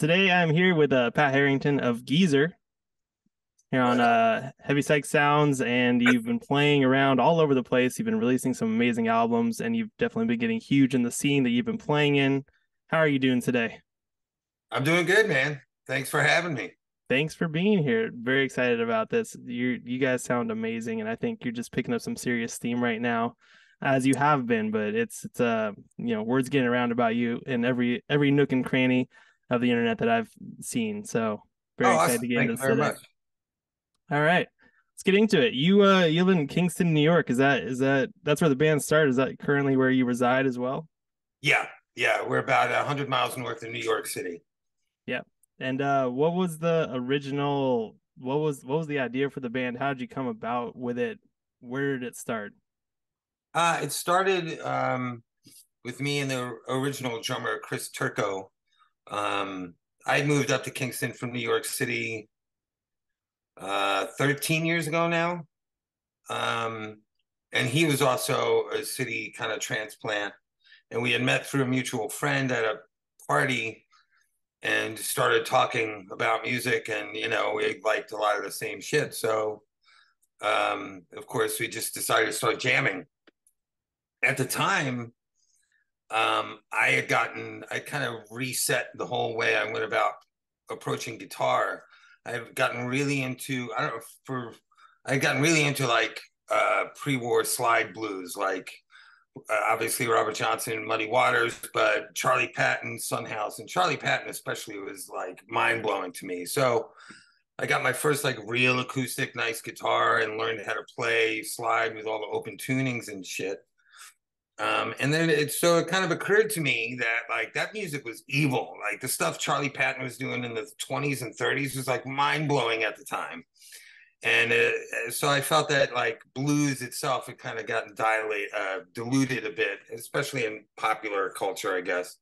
Today I'm here with Pat Harrington of GEEZER here on Right on. Heavy Psych Sounds, and you've been playing around all over the place. You've been releasing some amazing albums, and you've definitely been getting huge in the scene that you've been playing in. How are you doing today? I'm doing good, man. Thanks for having me. Thanks for being here. Very excited about this. You guys sound amazing, and I think you're just picking up some serious steam right now, as you have been. But it's words getting around about you in every nook and cranny of the internet that I've seen. So Oh, very excited to awesome. get into Thank you this very today. much. All right. Let's get into it. You live in Kingston, New York. That's where the band started? Is that currently where you reside as well? Yeah, yeah. We're about 100 miles north of New York City. Yeah. And what was the original what was the idea for the band? How did you come about with it? Where did it start? It started with me and the original drummer, Chris Turco. I moved up to Kingston from New York City 13 years ago now. Um, and he was also a city kind of transplant. And we had met through a mutual friend at a party and started talking about music, and we liked a lot of the same shit. So of course we just decided to start jamming. At the time, I kind of reset the whole way I went about approaching guitar. I've gotten really into I don't know for I gotten really into like pre-war slide blues, like obviously Robert Johnson, Muddy Waters, but Charlie Patton, Sunhouse, and Charlie Patton especially was like mind blowing to me. So I got my first like real acoustic nice guitar and learned how to play slide with all the open tunings and shit. And then it kind of occurred to me that like that music was evil. Like the stuff Charlie Patton was doing in the 20s and 30s was like mind blowing at the time. And so I felt that like blues itself had kind of gotten diluted a bit, especially in popular culture, I guess.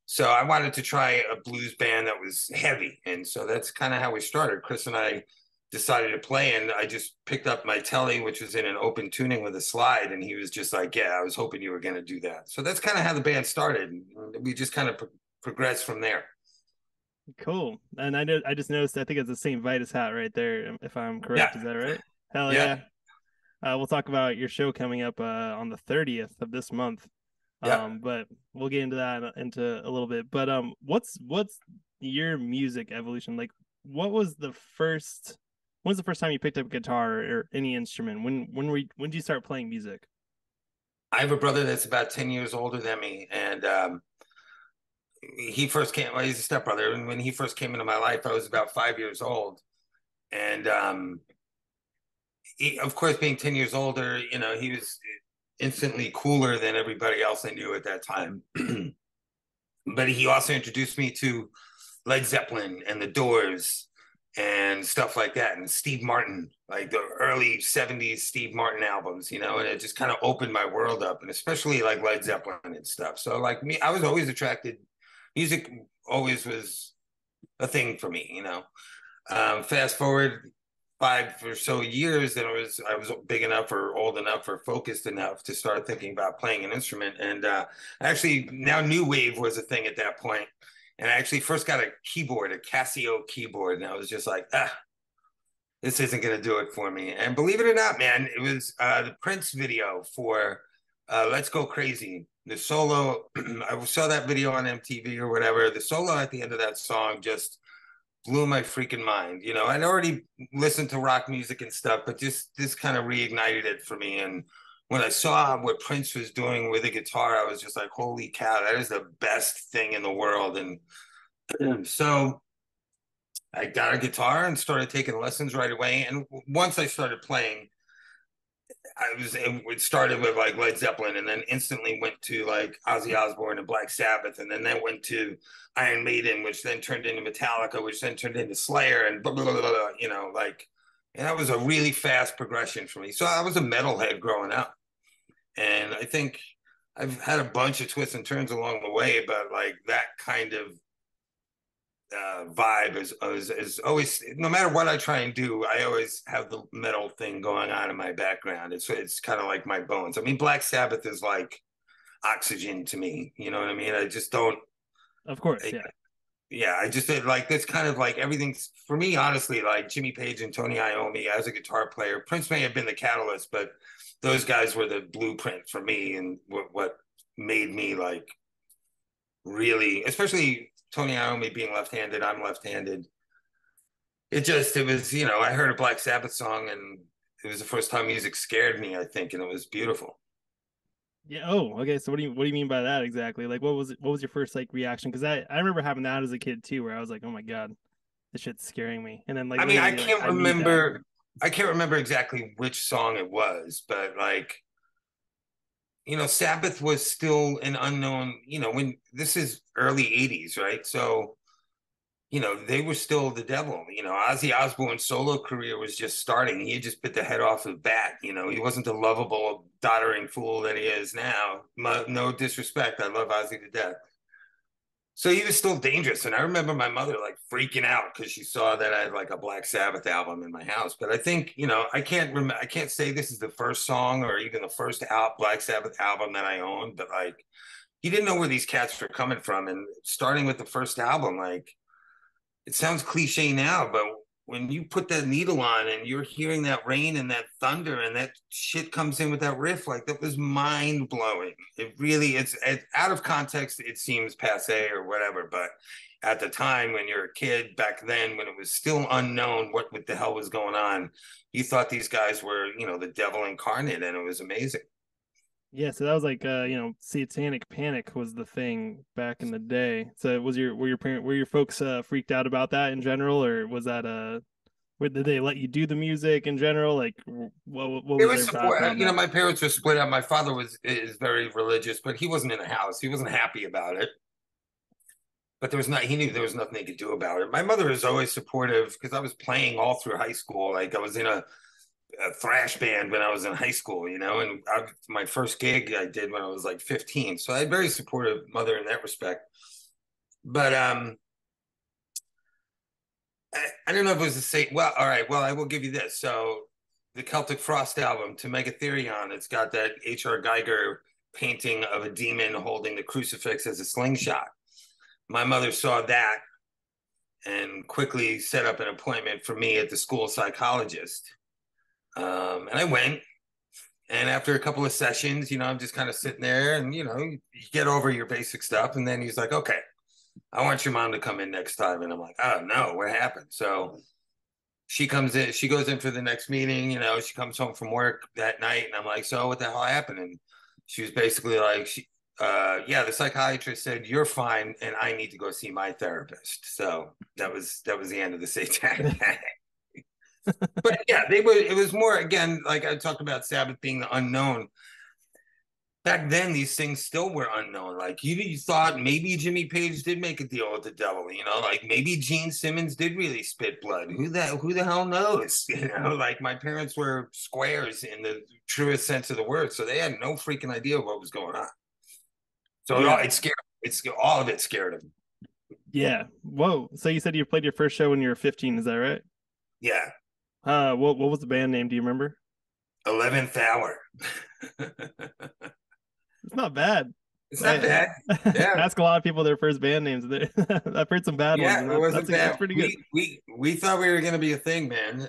So I wanted to try a blues band that was heavy. And so that's kind of how we started. Chris and I decided to play, and I just picked up my telly, which was in an open tuning with a slide. And he was just like, yeah, I was hoping you were going to do that. So that's kind of how the band started. We just kind of progressed from there. Cool. And I just noticed I think it's a Saint Vitus hat right there, if I'm Yeah. correct. Is that right? Hell Yeah. yeah. We'll talk about your show coming up on the 30th of this month. Yeah. But we'll get into that into a little bit. But what's your music evolution like? When was the first time you picked up a guitar or any instrument? When did you start playing music? I have a brother that's about 10 years older than me. And he first came, well, he's a stepbrother. And when he first came into my life, I was about 5 years old. And of course, being 10 years older, he was instantly cooler than everybody else I knew at that time. But he also introduced me to Led Zeppelin and the Doors and stuff like that, and Steve Martin, like the early 70s Steve Martin albums, and it just kind of opened my world up, and especially like Led Zeppelin and stuff. So like me, I was always attracted. Music always was a thing for me. Fast forward 5 or so years, and I was big enough or old enough or focused enough to start thinking about playing an instrument. And actually, now new wave was a thing at that point. And I actually first got a keyboard, a Casio keyboard, and I was just like, this isn't going to do it for me. And believe it or not, man, it was the Prince video for "Let's Go Crazy." The solo, I saw that video on MTV or whatever. The solo at the end of that song just blew my freaking mind. I'd already listened to rock music and stuff, but just this kind of reignited it for me. And when I saw what Prince was doing with a guitar, I was just like, holy cow, that is the best thing in the world. And so I got a guitar and started taking lessons right away. And once I started playing, it started with like Led Zeppelin, and then instantly went to like Ozzy Osbourne and Black Sabbath, and then that went to Iron Maiden, which then turned into Metallica, which then turned into Slayer, and blah blah blah, blah, and that was a really fast progression for me. So I was a metalhead growing up, and I think I've had a bunch of twists and turns along the way, but like that kind of vibe is always, no matter what I try and do, I always have the metal thing going on in my background. It's kind of like my bones. I mean, Black Sabbath is like oxygen to me. You know what I mean? I just don't. Of course, yeah. yeah, I just did like this kind of like everything's for me, honestly, like Jimmy Page and Tony Iommi as a guitar player. Prince may have been the catalyst, but those guys were the blueprint for me and what made me like really, especially Tony Iommi being left-handed, I'm left-handed. It was, you know, I heard a Black Sabbath song and it was the first time music scared me, I think, and it was beautiful. Yeah. Oh, okay. So what do you mean by that exactly? Like, what was it? What was your first like reaction? Because I remember having that as a kid too, where I was like, oh my god, this shit's scaring me. And then like I mean, later, you're like, I need that. I can't remember exactly which song it was, but like, you know, Sabbath was still an unknown, you know, when this is early 80s, right? So, you know, they were still the devil. You know, Ozzy Osbourne's solo career was just starting. He had just bit the head off of bat. You know, he wasn't the lovable, doddering fool that he is now. No disrespect. I love Ozzy to death. So he was still dangerous. And I remember my mother like freaking out because she saw that I had like a Black Sabbath album in my house. But I think, you know, I can't say this is the first song or even the first Black Sabbath album that I owned, but like you didn't know where these cats were coming from. And starting with the first album, like it sounds cliche now, but when you put that needle on and you're hearing that rain and that thunder and that shit comes in with that riff, like that was mind blowing. It really, it's out of context. It seems passe or whatever, but at the time when you're a kid back then, when it was still unknown what the hell was going on, you thought these guys were, you know, the devil incarnate, and it was amazing. Yeah, so that was like satanic panic was the thing back in the day. So was were your folks freaked out about that in general, or was that did they let you do the music in general? Like what It was was their thoughts support. on You know, that? my parents were split up. My father is very religious, but he wasn't in the house. He wasn't happy about it. But there was not. He knew there was nothing he could do about it. My mother was always supportive because I was playing all through high school. Like I was in a thrash band when I was in high school, you know, and my first gig I did when I was like 15. So I had a very supportive mother in that respect. But I don't know if it was the same. Well, all right. Well, I will give you this. So the Celtic Frost album, To Make a Theory On, it's got that H.R. Geiger painting of a demon holding the crucifix as a slingshot. My mother saw that and quickly set up an appointment for me at the school psychologist. And I went. And after a couple of sessions, you know, I'm just kind of sitting there and, you know, you get over your basic stuff. And then he's like, okay, I want your mom to come in next time. And I'm like, oh, no, what happened? So she comes in, she goes in for the next meeting, you know, she comes home from work that night. And I'm like, so what the hell happened? And she was basically like, yeah, the psychiatrist said, you're fine. And I need to go see my therapist. So that was the end of the satanic panic. But yeah, it was more, again, like I talked about Sabbath being the unknown. Back then these things still were unknown. Like you thought maybe Jimmy Page did make a deal with the devil, you know, like maybe Gene Simmons did really spit blood. Who the hell knows? You know, like my parents were squares in the truest sense of the word, so they had no freaking idea what was going on. So Yeah. it scared, it's all of it scared them. Yeah. Whoa. So you said you played your first show when you were 15, is that right? Yeah. What was the band name? Do you remember? 11th hour. It's not bad. It's not bad. Yeah. Ask a lot of people their first band names. I've heard some bad ones. Yeah, it wasn't bad. That's pretty good. We thought we were going to be a thing, man.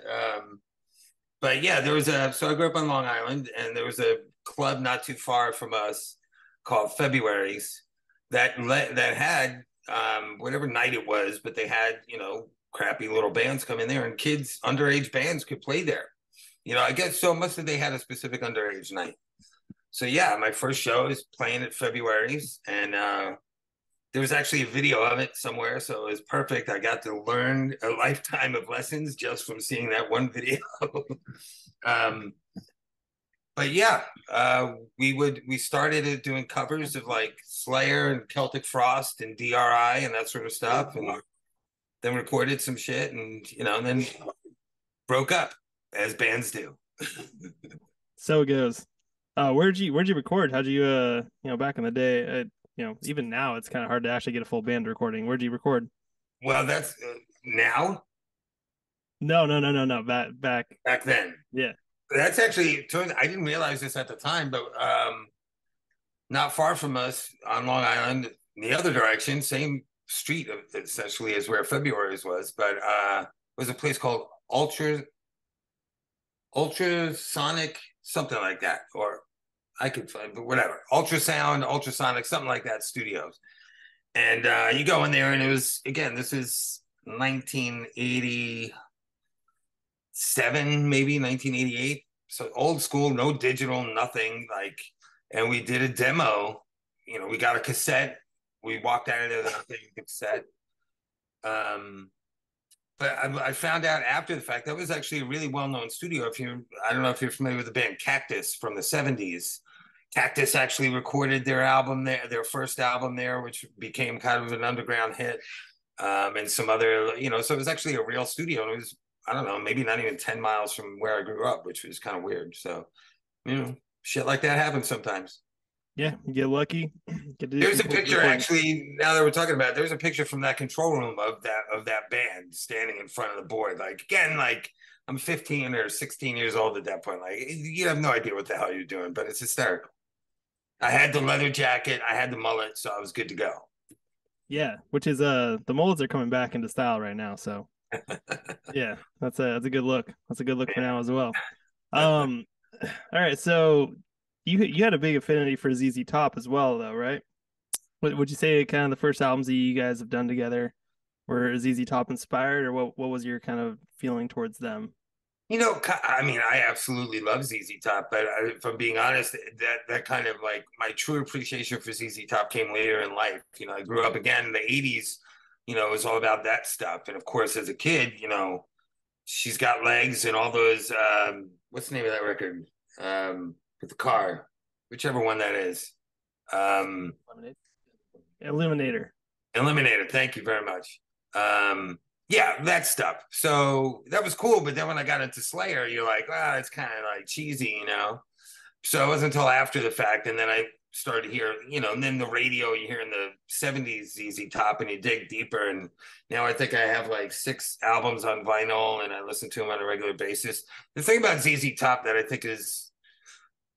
But yeah, so I grew up on Long Island, and there was a club not too far from us called February's that had whatever night it was, but they had, you know, crappy little bands come in there, and kids, underage bands could play there. You know, I guess so. Must have they had a specific underage night. So yeah, my first show is playing at February's, and there was actually a video of it somewhere, so it was perfect. I got to learn a lifetime of lessons just from seeing that one video. But yeah, we started doing covers of like Slayer and Celtic Frost and DRI and that sort of stuff, and then recorded some shit, and you know, and then broke up as bands do. So it goes. Where'd you record? How'd you back in the day, even now it's kind of hard to actually get a full band recording. Where'd you record? Well, that's now. No. Back Then. Yeah. That's actually, I didn't realize this at the time, but not far from us on Long Island, in the other direction, same street of, essentially, is where February's was, but it was a place called Ultrasonic, something like that, or I could find, but whatever, ultrasonic, something like that, studios. And you go in there, and it was, again, this is 1987, maybe 1988. So old school, no digital, nothing. Like, and we did a demo. You know, we got a cassette. We walked out of there with nothing, cassette. But I found out after the fact that was actually a really well-known studio. I don't know if you're familiar with the band Cactus from the 70s. Cactus actually recorded their album there, their first album there, which became kind of an underground hit, and some other, you know, so it was actually a real studio. And it was, I don't know, maybe not even 10 miles from where I grew up, which was kind of weird. So, you know, shit like that happens sometimes. Yeah, you get lucky. There's a picture, actually, now that we're talking about it, there's a picture from that control room of that band standing in front of the board. Like, again, like, I'm 15 or 16 years old at that point. Like, you have no idea what the hell you're doing, but it's hysterical. I had the leather jacket, I had the mullet, so I was good to go. Yeah, which is the mullets are coming back into style right now. So yeah, that's a good look. That's a good look for now as well. All right, so you had a big affinity for ZZ Top as well, though, right? Would you say kind of the first albums that you guys have done together were ZZ Top inspired, or what was your kind of feeling towards them? You know, I mean, I absolutely love ZZ Top, but if I'm being honest, that kind of, like, my true appreciation for ZZ Top came later in life. You know, I grew up, again, in the 80s, you know, it was all about that stuff. And of course, as a kid, you know, She's Got Legs and all those, what's the name of that record? With the car, whichever one that is. Eliminator. Thank you very much. Yeah, that stuff. So that was cool. But then when I got into Slayer, you're like, wow, it's kind of like cheesy, you know? So it wasn't until after the fact. And then I started to hear, you know, and then the radio, you hear in the 70s ZZ Top, and you dig deeper. And now I think I have like 6 albums on vinyl, and I listen to them on a regular basis. The thing about ZZ Top that I think is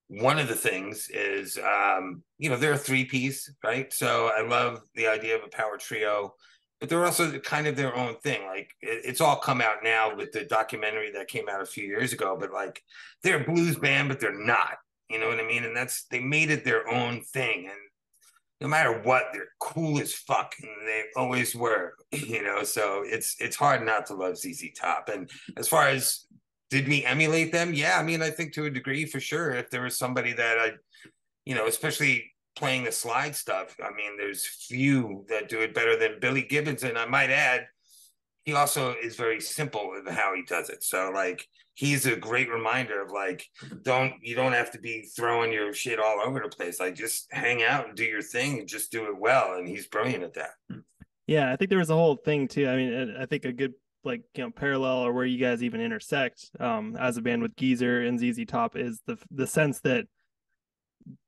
one of the things is, you know, they're a 3-piece, right? So I love the idea of a power trio, but they're also kind of their own thing. Like, it's all come out now with the documentary that came out a few years ago, but like, they're a blues band, but they're not, you know what I mean? And they made it their own thing. And no matter what, they're cool as fuck. And they always were, you know? So it's hard not to love ZZ Top. And as far as, did we emulate them? Yeah, I mean, I think to a degree, for sure. If there was somebody that I, you know, especially playing the slide stuff, I mean, there's few that do it better than Billy Gibbons. And I might add, he also is very simple in how he does it. So, like, he's a great reminder of, like, you don't have to be throwing your shit all over the place. Like, just hang out and do your thing and just do it well. And he's brilliant at that. Yeah, I think there was a whole thing too. I mean, I think a good, like, you know, parallel, or where you guys even intersect as a band with Geezer and ZZ Top, is the sense that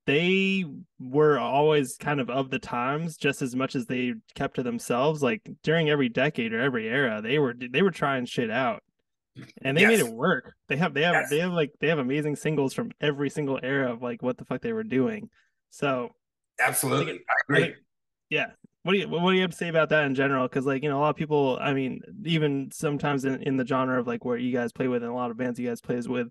they were always kind of the times, just as much as they kept to themselves. Like, during every decade or every era, they were trying shit out, and they made it work. They have amazing singles from every single era of, like, what the fuck they were doing. So absolutely, I agree. Yeah. What do you have to say about that in general? Because, like, you know, a lot of people, I mean, even sometimes in the genre of, like, where you guys play with, and a lot of bands you guys plays with,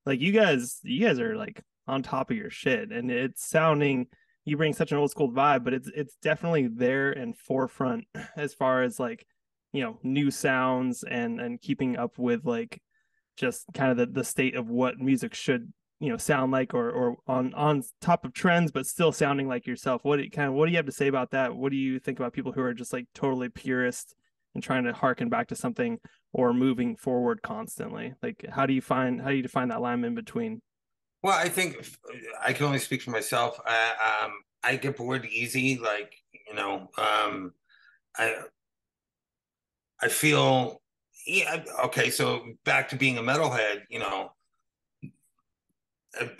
like, you guys are, like, on top of your shit, and it's sounding, you bring such an old school vibe, but it's definitely there and forefront as far as, like, you know, new sounds and keeping up with, like, just kind of the state of what music should, you know, sound like, or on top of trends, but still sounding like yourself. What do you have to say about that? What do you think about people who are just, like, totally purist and trying to harken back to something, or moving forward constantly? Like, how do you define that line in between? Well, I think I can only speak for myself. I get bored easy. Like, you know, I feel, yeah, okay. So back to being a metalhead, you know,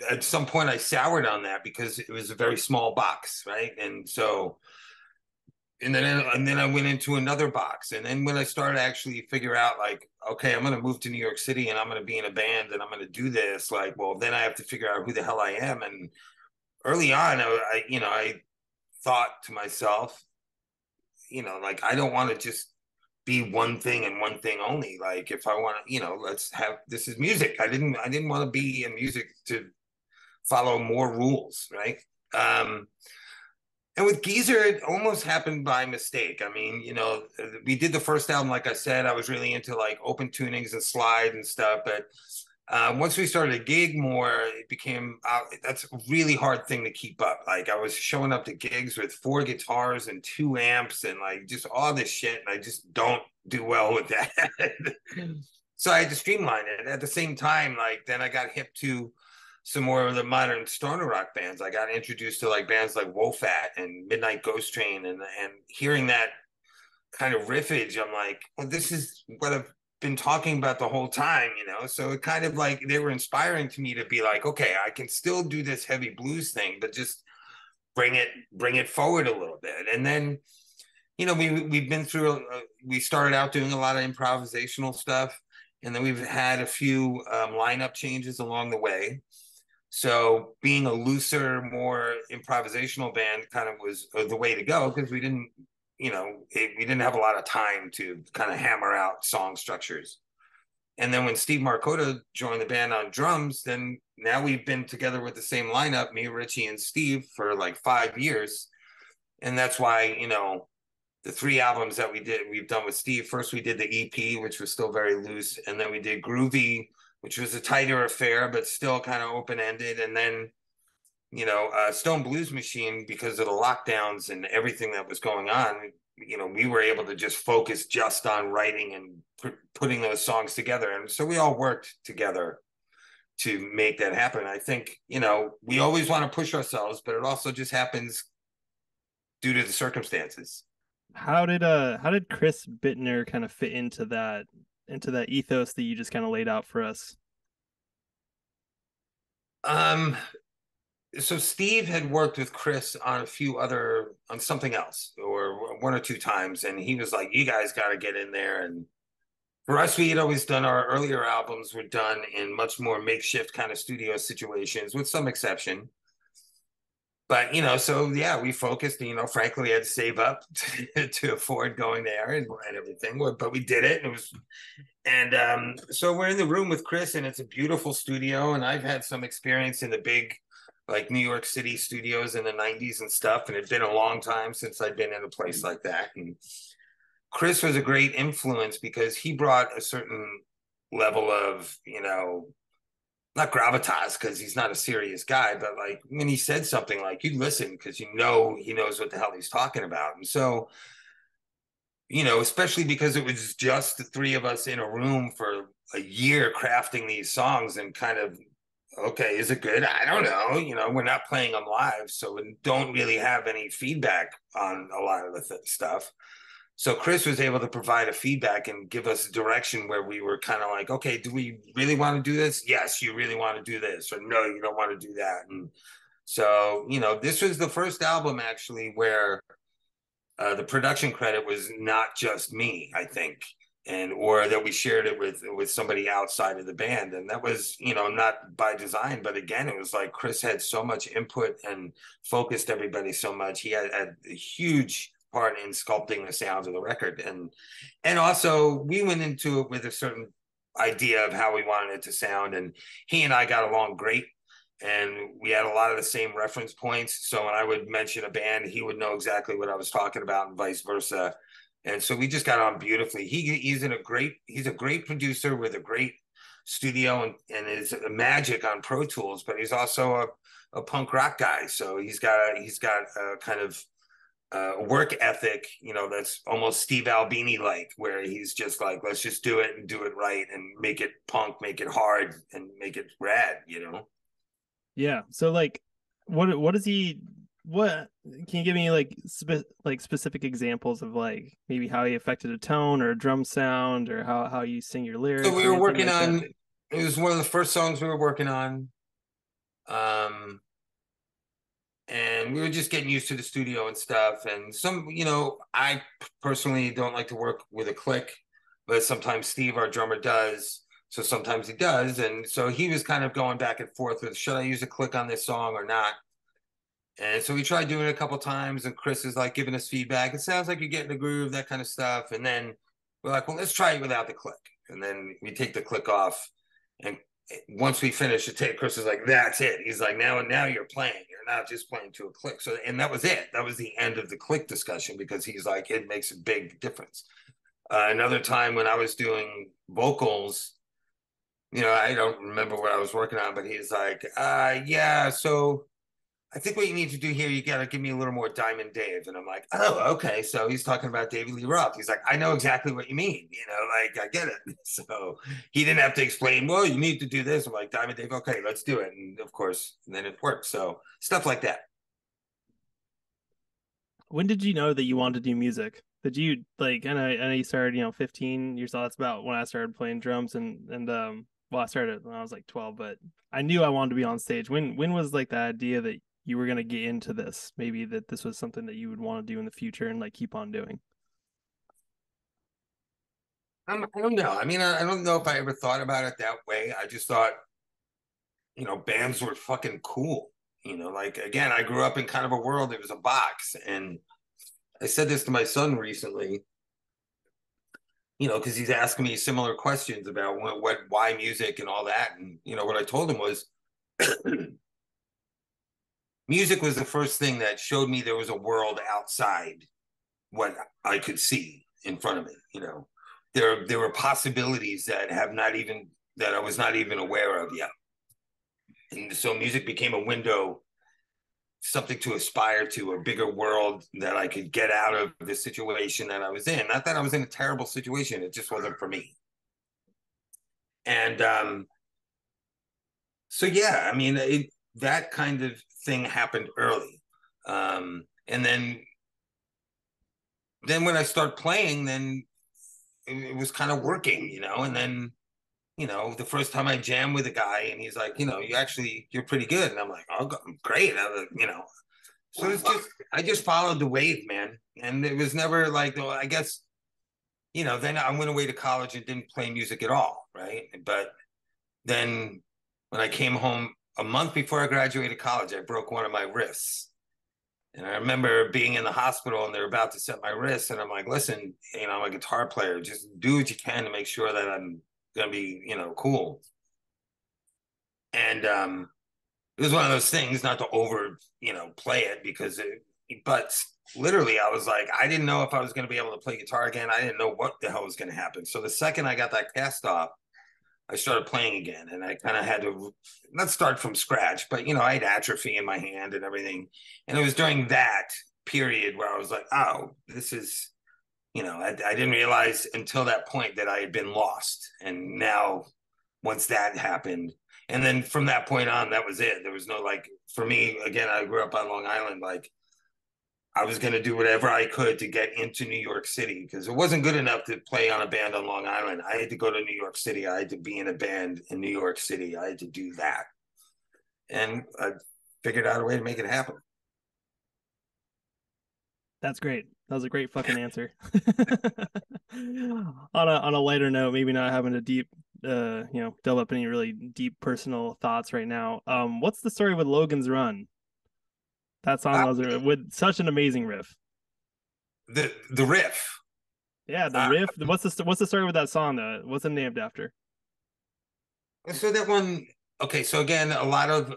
at some point I soured on that because it was a very small box, right? And so, and then I went into another box. And then when I started to actually figure out, like, okay, I'm going to move to New York City and I'm going to be in a band and I'm going to do this, like, well, then I have to figure out who the hell I am. And early on, I thought to myself, like I don't want to just be one thing and one thing only. Like if I want to, let's have, this is music. I didn't want to be in music to follow more rules, right? And with GEEZER, it almost happened by mistake. I mean, we did the first album, like I said, I was really into like open tunings and slide and stuff. But once we started to gig more, it became, that's a really hard thing to keep up. Like I was showing up to gigs with 4 guitars and 2 amps and like just all this shit. And I just don't do well with that. So I had to streamline it. At the same time, like then I got hip to some more of the modern stoner rock bands. I got introduced to like bands like Wolfat and Midnight Ghost Train, and hearing that kind of riffage, I'm like, well, this is what I've been talking about the whole time, So it kind of like they were inspiring to me to be like, okay, I can still do this heavy blues thing, but just bring it forward a little bit. And then, we've been through. We started out doing a lot of improvisational stuff, and then we've had a few lineup changes along the way. So being a looser, more improvisational band kind of was the way to go, because we didn't, we didn't have a lot of time to kind of hammer out song structures. And then when Steve Marcotta joined the band on drums, then now we've been together with the same lineup, me, Richie, and Steve, for like 5 years. And that's why, the 3 albums that we've done with Steve, first we did the EP, which was still very loose. And then we did Groovy, which was a tighter affair, but still kind of open-ended. And then, Stone Blues Machine, because of the lockdowns and everything that was going on, we were able to just focus just on writing and putting those songs together. And so we all worked together to make that happen. I think, we always want to push ourselves, but it also just happens due to the circumstances. How did Chris Bittner kind of fit into that ethos that you just kind of laid out for us? So Steve had worked with Chris on something else, or 1 or 2 times, and he was like, you guys got to get in there. And for us, we had always done, our earlier albums were done in much more makeshift kind of studio situations, with some exception. But, so yeah, we focused, frankly, we had to save up to afford going there and everything, but we did it. So we're in the room with Chris, and it's a beautiful studio. And I've had some experience in the big, like New York City studios in the 90s and stuff. And it's been a long time since I'd been in a place like that. And Chris was a great influence because he brought a certain level of, not gravitas, because he's not a serious guy, but like when he said something, like you listen, because he knows what the hell he's talking about. And so, especially because it was just the 3 of us in a room for a year crafting these songs, and kind of, okay, is it good? I don't know. We're not playing them live, so we don't really have any feedback on a lot of the stuff. So Chris was able to provide a feedback and give us a direction where we were kind of like, okay, do we really want to do this? Yes, you really want to do this, or no, you don't want to do that. And so, this was the first album actually where the production credit was not just me, I think, or that we shared it with somebody outside of the band. And that was, not by design, but again, it was like Chris had so much input and focused everybody so much. He had a huge part in sculpting the sounds of the record. And also we went into it with a certain idea of how we wanted it to sound. And he and I got along great. And we had a lot of the same reference points. So when I would mention a band, he would know exactly what I was talking about, and vice versa. And so we just got on beautifully. He's a great producer with a great studio and is magic on Pro Tools, but he's also a punk rock guy. So he's got a kind of work ethic, that's almost Steve Albini like, where he's just like, let's just do it and do it right and make it punk, make it hard, and make it rad, Yeah. So like, what does he? What can you give me like specific examples of like maybe how he affected a tone or a drum sound, or how you sing your lyrics? So we were working on. It was one of the first songs we were working on. And we were just getting used to the studio and stuff. And I personally don't like to work with a click, but sometimes Steve, our drummer, does. So sometimes he does. And so he was kind of going back and forth with, should I use a click on this song or not? And so we tried doing it a couple times, and Chris is like giving us feedback. It sounds like you're getting the groove, that kind of stuff. And then we're like, well, let's try it without the click. And then we take the click off. And once we finish the tape, Chris is like, that's it. He's like, now you're playing. You're not just playing to a click. So, and that was it. That was the end of the click discussion, because he's like, it makes a big difference. Another time when I was doing vocals, you know, I don't remember what I was working on, but he's like, yeah, so I think what you need to do here, you got to give me a little more Diamond Dave. And I'm like, oh, okay. So he's talking about David Lee Roth. He's like, I know exactly what you mean. You know, like, I get it. So he didn't have to explain, well, you need to do this. I'm like, Diamond Dave, okay, let's do it. And of course, and then it works. So stuff like that. When did you know that you wanted to do music? Did you like? I know you started, 15 years old. That's about when I started playing drums, and well, I started when I was like 12, but I knew I wanted to be on stage. When was like the idea that you were gonna get into this? Maybe that this was something that you would want to do in the future and like keep on doing. I don't know. I mean, I don't know if I ever thought about it that way. I just thought, bands were fucking cool. Like, again, I grew up in kind of a world that was a box. And I said this to my son recently, because he's asking me similar questions about why music and all that. And, what I told him was music was the first thing that showed me there was a world outside what I could see in front of me. There were possibilities that I was not even aware of yet. And so music became a window, something to aspire to, a bigger world that I could get out of the situation that I was in. Not that I was in a terrible situation, it just wasn't for me. And so, yeah, I mean, that kind of thing happened early. And then when I start playing, then it was kind of working, and then, the first time I jammed with a guy and he's like, you're pretty good. And I'm like, oh, great. So I just followed the wave, man. And it was never like, well, I guess, then I went away to college and didn't play music at all. Right. But then when I came home a month before I graduated college, I broke one of my wrists. And I remember being in the hospital and they're about to set my wrist. And I'm like, listen, I'm a guitar player. Just do what you can to make sure that I'm going to be, cool. And it was one of those things, not to over, play it, but literally I was like, I didn't know if I was going to be able to play guitar again. I didn't know what the hell was going to happen. So the second I got that cast off, I started playing again, and I kind of had to not start from scratch, but I had atrophy in my hand and everything. And it was during that period where I was like, oh, this is, I didn't realize until that point that I had been lost. And now once that happened, and then from that point on, that was it. There was no, like, for me, again, I grew up on Long Island, like, I was going to do whatever I could to get into New York City, because it wasn't good enough to play on a band on Long Island. I had to go to New York City. I had to be in a band in New York City. I had to do that. And I figured out a way to make it happen. That's great. That was a great fucking answer. On a lighter note, maybe not having a deep delve up any really deep personal thoughts right now. What's the story with Logan's Run? That song was with such an amazing riff. The riff. Yeah, the riff. What's the story with that song though? What's it named after? So that one, okay, so again, a lot of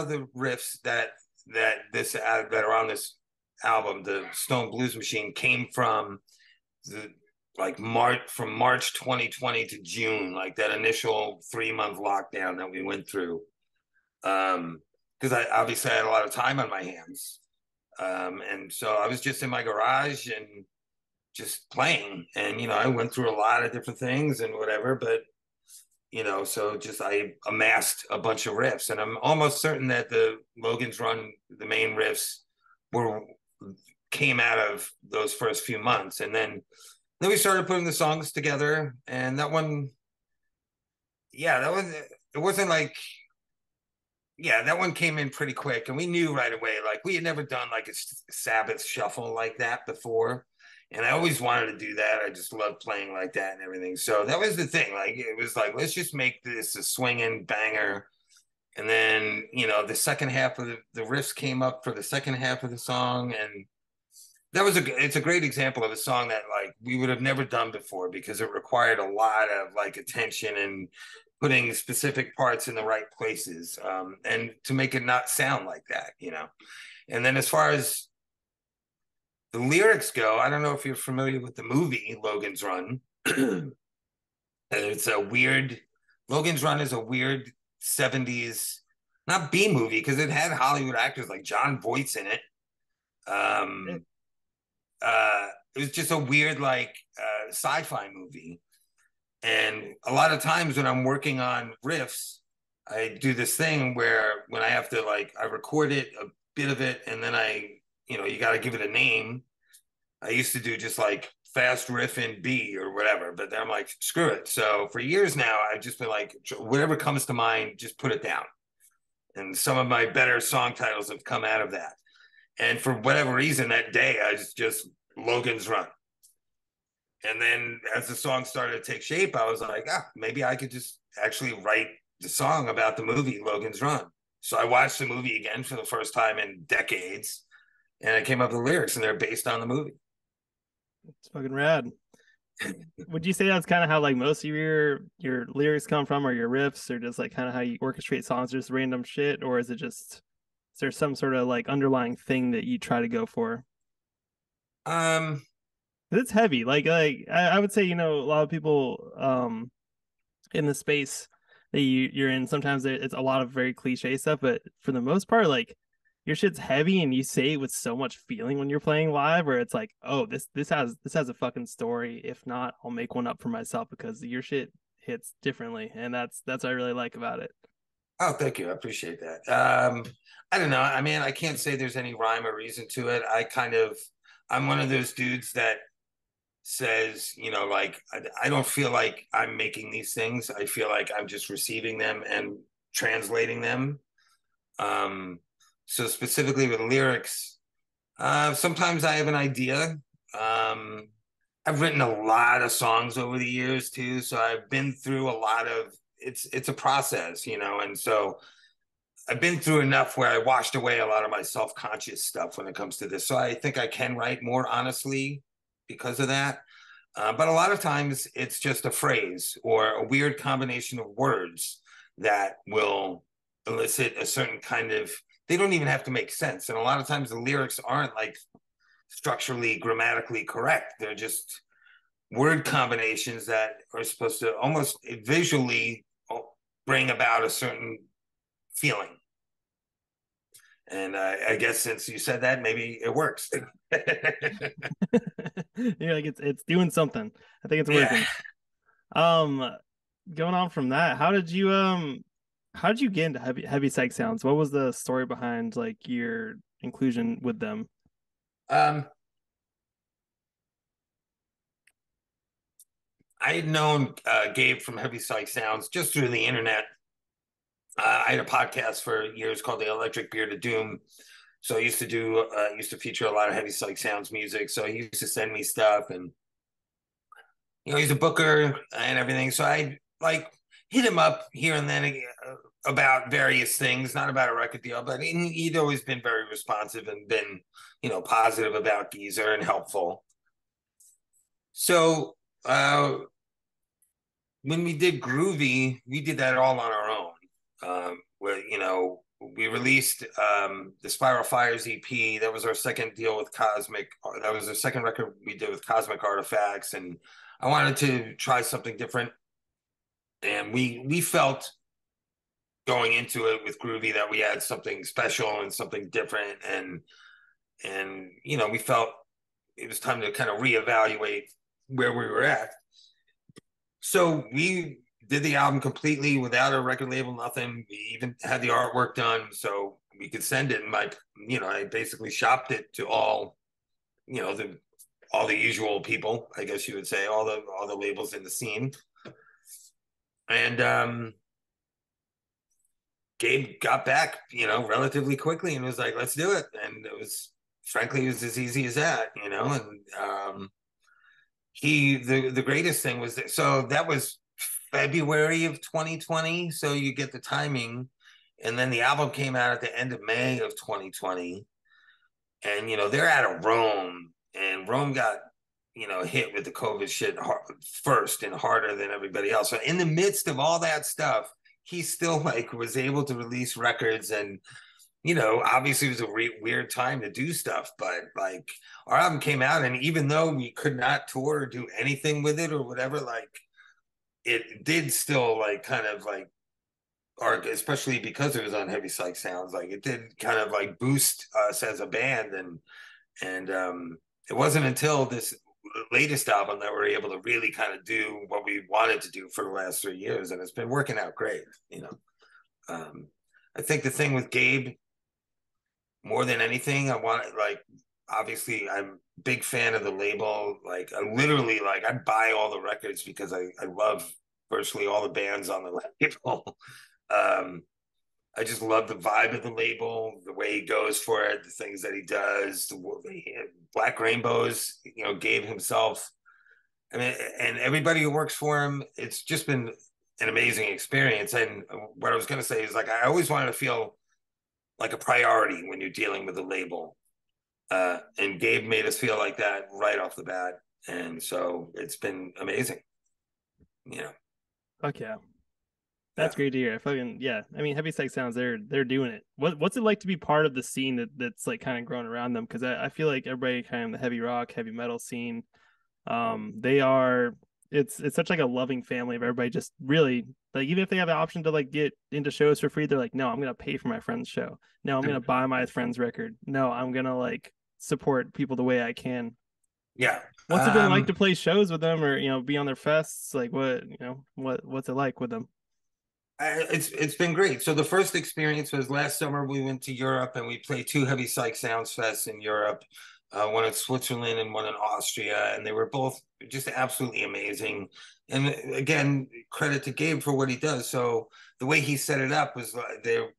the riffs that are on this album, the Stone Blues Machine, came from March 2020 to June, like that initial 3-month lockdown that we went through. Because I obviously had a lot of time on my hands. And so I was just in my garage and just playing. And, I went through a lot of different things and whatever, but, so just I amassed a bunch of riffs. And I'm almost certain that the Logan's Run, the main riffs, came out of those first few months. And then we started putting the songs together. And that one, it wasn't like, that one came in pretty quick, and we knew right away, like, we had never done like a Sabbath shuffle like that before, and I always wanted to do that. I just loved playing like that and everything. So that was the thing. Like, it was like, let's just make this a swinging banger, And then, you know, the second half of the riffs came up for the second half of the song. And it's a great example of a song that like we would have never done before because it required a lot of like attention and putting specific parts in the right places, and to make it not sound like that, you know. And then as far as the lyrics go, I don't know if you're familiar with the movie Logan's Run. It's a weird, Logan's Run is a weird 70s, not B movie, because it had Hollywood actors like John Voight's in it. Um, it was just a weird, like, sci-fi movie. And a lot of times when I'm working on riffs, I do this thing where when I have to, like, I record it, a bit of it, and then you got to give it a name. I used to do just like fast riff in B or whatever, but then I'm like, screw it. So for years now, I've just been like, whatever comes to mind, just put it down. And some of my better song titles have come out of that. And for whatever reason, that day, I just Logan's Run. And then as the song started to take shape, I was like, maybe I could just actually write the song about the movie Logan's Run. So I watched the movie again for the first time in decades, and I came up with the lyrics, and they're based on the movie. It's fucking rad. Would you say that's kind of how like most of your lyrics come from, or your riffs, or just like kind of how you orchestrate songs, just random shit, or is there some sort of like underlying thing that you try to go for? It's heavy. Like I would say, you know, a lot of people in the space that you're in, sometimes it's a lot of very cliche stuff, but for the most part, like your shit's heavy and you say it with so much feeling when you're playing live, where it's like, oh, this has a fucking story. If not, I'll make one up for myself, because your shit hits differently, and that's what I really like about it. Oh, thank you. I appreciate that. I don't know. I mean, I can't say there's any rhyme or reason to it. I'm one of those dudes that says, you know, like, I don't feel like I'm making these things. I feel like I'm just receiving them and translating them. So specifically with lyrics, sometimes I have an idea. I've written a lot of songs over the years too, so I've been through a lot of, it's a process, you know, and so I've been through enough where I washed away a lot of my self-conscious stuff when it comes to this. So I think I can write more honestly because of that. But a lot of times it's just a phrase or a weird combination of words that will elicit a certain kind of, they don't even have to make sense. And a lot of times the lyrics aren't like structurally, grammatically correct. They're just word combinations that are supposed to almost visually bring about a certain feeling. And I guess since you said that, maybe it works. You're like, it's doing something. I think it's working. Yeah. Going on from that, how did you get into heavy psych sounds? What was the story behind like your inclusion with them? I had known Gabe from Heavy Psych Sounds just through the internet. I had a podcast for years called The Electric Beard of Doom. So I used to feature a lot of Heavy Psych Sounds music. So he used to send me stuff, and, you know, he's a booker and everything. So I like hit him up here and then about various things, not about a record deal, but he'd always been very responsive and been, you know, positive about GEEZER and helpful. So when we did Groovy, we did that all on our own. Where, you know, we released the Spiral Fires EP. That was our second deal with Cosmic. That was the second record we did with Cosmic Artifacts, and I wanted to try something different. And we felt going into it with Groovy that we had something special and something different, and you know, we felt it was time to kind of reevaluate where we were at. So we did the album completely without a record label, nothing. We even had the artwork done so we could send it. And I basically shopped it to all, you know, all the usual people, I guess you would say, all the labels in the scene. And Gabe got back, you know, relatively quickly and was like, let's do it. And it was as easy as that, you know. And the greatest thing was that, so that was February of 2020. So you get the timing. And then the album came out at the end of May of 2020. And, they're out of Rome, and Rome got, hit with the COVID shit first and harder than everybody else. So in the midst of all that stuff, he still like was able to release records. And, obviously it was a weird time to do stuff, but like our album came out, and even though we could not tour or do anything with it or whatever, like it did still like kind of like, or especially because it was on Heavy Psych Sounds, like it did kind of like boost us as a band. And it wasn't until this latest album that we're able to really kind of do what we wanted to do for the last 3 years, and it's been working out great. I think the thing with Gabe, more than anything, I want, like, obviously I'm a big fan of the label. Like I literally, like, I buy all the records because I love virtually all the bands on the label. I just love the vibe of the label, the way he goes for it, the things that he does, the Black Rainbows, Gabe himself. I mean, and everybody who works for him, it's just been an amazing experience. And what I was going to say is, like, I always wanted to feel like a priority when you're dealing with a label. And Gabe made us feel like that right off the bat. And so it's been amazing. Fuck yeah. That's great to hear. I mean, Heavy Psych Sounds, they're doing it. What's it like to be part of the scene that's like kind of growing around them? Because I feel like everybody kind of in the heavy rock, heavy metal scene, it's such like a loving family of everybody. Just really, like, even if they have the option to like get into shows for free, they're like, no, I'm gonna pay for my friend's show. No, I'm gonna buy my friend's record. No, I'm gonna like support people the way I can. Yeah. What's it been like to play shows with them, or be on their fests? Like, what's it like with them? It's been great. So the first experience was last summer. We went to Europe and we played 2 Heavy Psych Sounds Fests in Europe, one in Switzerland and one in Austria, and they were both just absolutely amazing. And again, credit to Gabe for what he does. So the way he set it up was the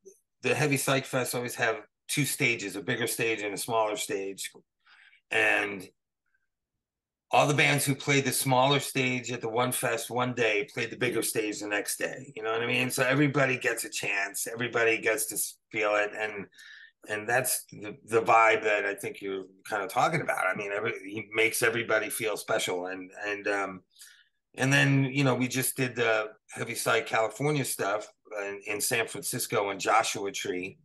Heavy Psych Fests always have 2 stages, a bigger stage and a smaller stage, and all the bands who played the smaller stage at the one fest one day played the bigger stage the next day. You know what I mean? So everybody gets a chance. Everybody gets to feel it. And that's the vibe that I think you're kind of talking about. I mean, he makes everybody feel special. And then, we just did the Heavy Psych California stuff in San Francisco and Joshua Tree.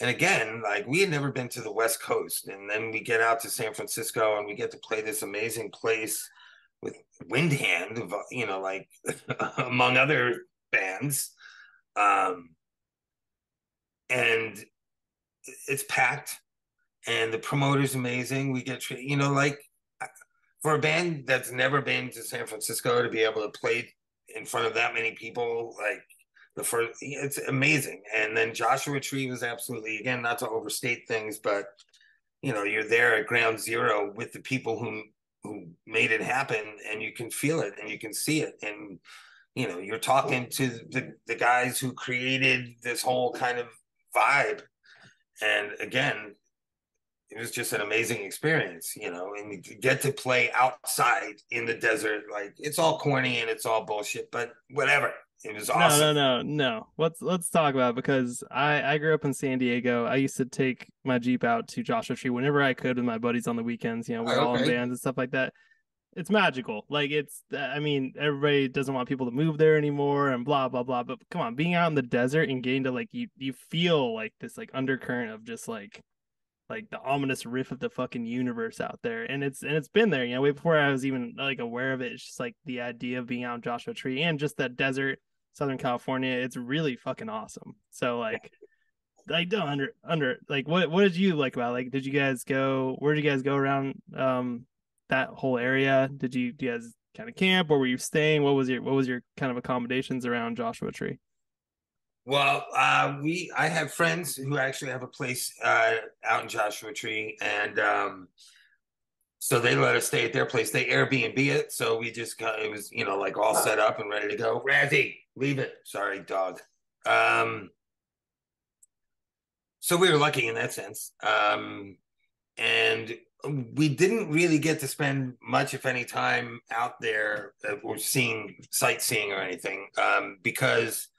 And again, like, we had never been to the West Coast, and then we get out to San Francisco and we get to play this amazing place with Windhand, like among other bands. And it's packed, and the promoter's amazing. We get, like, for a band that's never been to San Francisco to be able to play in front of that many people, like, it's amazing. And then Joshua Tree was absolutely, again, not to overstate things, but you're there at ground zero with the people who made it happen, and you can feel it and you can see it, and you're talking to the guys who created this whole kind of vibe. And again, it was just an amazing experience, and you get to play outside in the desert. Like, it's all corny and it's all bullshit, but whatever. It was awesome. No. Let's talk about it, because I grew up in San Diego. I used to take my Jeep out to Joshua Tree whenever I could with my buddies on the weekends. We're all in bands and stuff like that. It's magical. Like, I mean, everybody doesn't want people to move there anymore and blah, blah, blah. But come on, being out in the desert and getting to, like, you feel like this, like, undercurrent of just like the ominous riff of the fucking universe out there. And it's been there, way before I was even like aware of it. It's just like the idea of being out in Joshua Tree and just that desert, Southern California, it's really fucking awesome. So like don't like, what did you like about, like, where did you guys go around that whole area? Do you guys kind of camp, or were you staying? What was your kind of accommodations around Joshua Tree? Well, I have friends who actually have a place out in Joshua Tree, and so they let us stay at their place. They Airbnb it, so we just it was like all set up and ready to go. Razzie, leave it. Sorry, dog. So we were lucky in that sense, and we didn't really get to spend much, if any, time out there or sightseeing or anything, because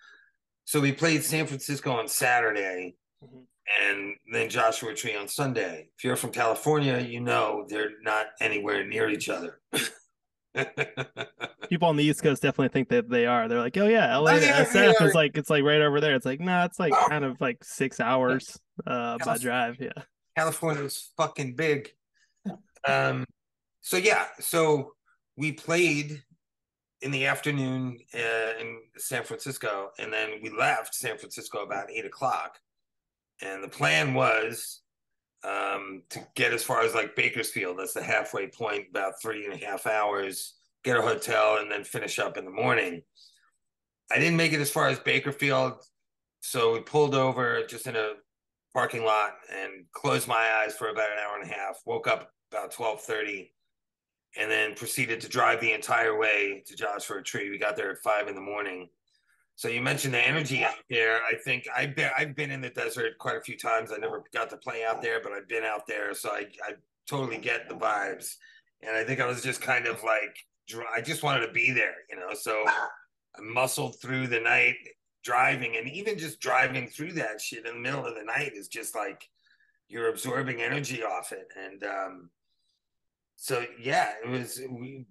So we played San Francisco on Saturday, Mhm. and then Joshua Tree on Sunday. If you're from California, you know they're not anywhere near each other. Oh People on the East Coast definitely think that they are. They're like, oh yeah, LA to yeah, SF is like it's like right over there. It's like, nah, it's like kind of like 6 hours by Calif- drive. Yeah. California is fucking big. Um, so yeah, so we played in the afternoon in San Francisco, and then we left San Francisco about 8 o'clock. And the plan was to get as far as like Bakersfield. That's the halfway point, about 3.5 hours. Get a hotel and then finish up in the morning. I didn't make it as far as Bakersfield, so we pulled over just in a parking lot and closed my eyes for about an hour and a half. Woke up about 12:30, and then proceeded to drive the entire way to Joshua Tree. We got there at 5 in the morning. So you mentioned the energy out there. I think I've been in the desert quite a few times. I never got to play out there, but I've been out there, so I totally get the vibes. And I think I was just kind of like I just wanted to be there, you know. So I muscled through the night driving, and even just driving through that shit in the middle of the night is just like you're absorbing energy off it. And so yeah, it was.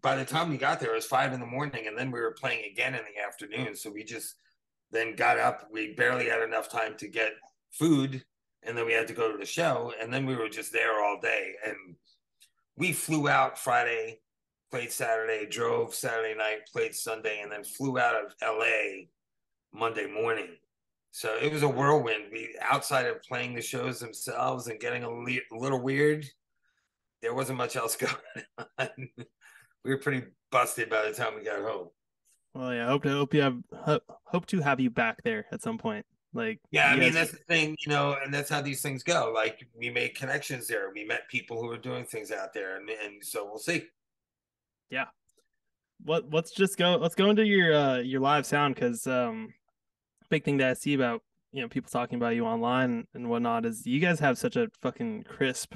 By the time we got there, it was 5 in the morning, and then we were playing again in the afternoon. So we just then got up. We barely had enough time to get food, and then we had to go to the show, and then we were just there all day. And we flew out Friday, played Saturday, drove Saturday night, played Sunday, and then flew out of LA Monday morning. So it was a whirlwind. We outside of playing the shows themselves and getting a little weird, there wasn't much else going on. We were pretty busted by the time we got home. Well, yeah. Hope to have you back there at some point. Like Yeah, I you mean guys. that's the thing, you know, and that's how these things go. Like we made connections there. We met people who were doing things out there, and so we'll see. Yeah. Let's go into your live sound because big thing that I see about people talking about you online and whatnot is you guys have such a fucking crisp